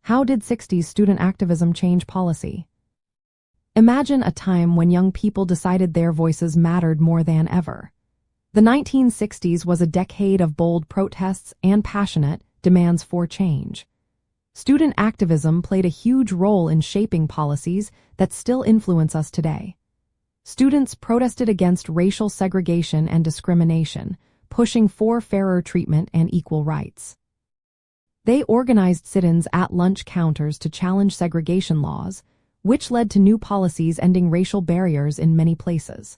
How did 60s student activism change policy? Imagine a time when young people decided their voices mattered more than ever. The 1960s was a decade of bold protests and passionate demands for change. Student activism played a huge role in shaping policies that still influence us today. Students protested against racial segregation and discrimination, pushing for fairer treatment and equal rights. They organized sit-ins at lunch counters to challenge segregation laws, which led to new policies ending racial barriers in many places.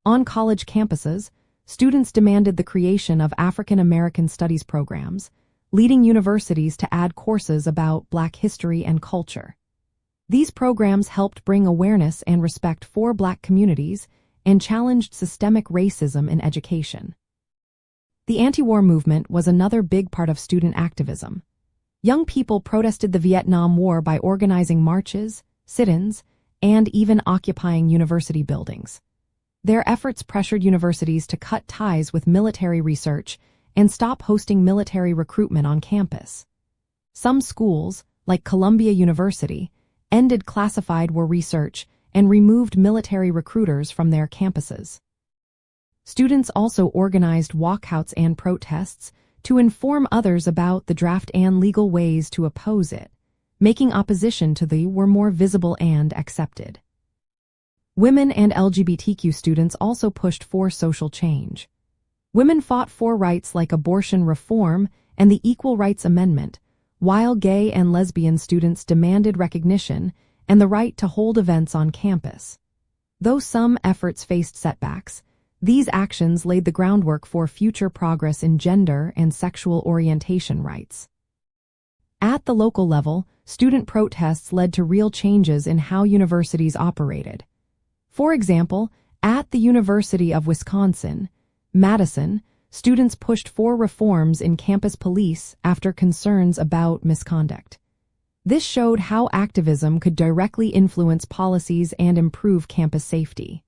On college campuses, students demanded the creation of African American studies programs, leading universities to add courses about Black history and culture. These programs helped bring awareness and respect for Black communities and challenged systemic racism in education. The anti-war movement was another big part of student activism. Young people protested the Vietnam War by organizing marches, sit-ins, and even occupying university buildings. Their efforts pressured universities to cut ties with military research and stop hosting military recruitment on campus. Some schools, like Columbia University, ended classified war research and removed military recruiters from their campuses. Students also organized walkouts and protests to inform others about the draft and legal ways to oppose it, making opposition to the war more visible and accepted. Women and LGBTQ students also pushed for social change. Women fought for rights like abortion reform and the Equal Rights Amendment, while gay and lesbian students demanded recognition and the right to hold events on campus. Though some efforts faced setbacks, these actions laid the groundwork for future progress in gender and sexual orientation rights. At the local level, student protests led to real changes in how universities operated. For example, at the University of Wisconsin, Madison, students pushed for reforms in campus police after concerns about misconduct. This showed how activism could directly influence policies and improve campus safety.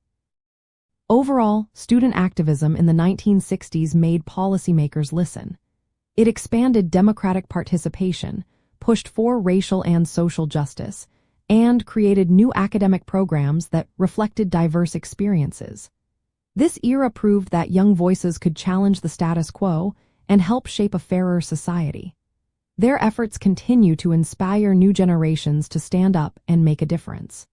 Overall, student activism in the 1960s made policymakers listen. It expanded democratic participation, pushed for racial and social justice, and created new academic programs that reflected diverse experiences. This era proved that young voices could challenge the status quo and help shape a fairer society. Their efforts continue to inspire new generations to stand up and make a difference.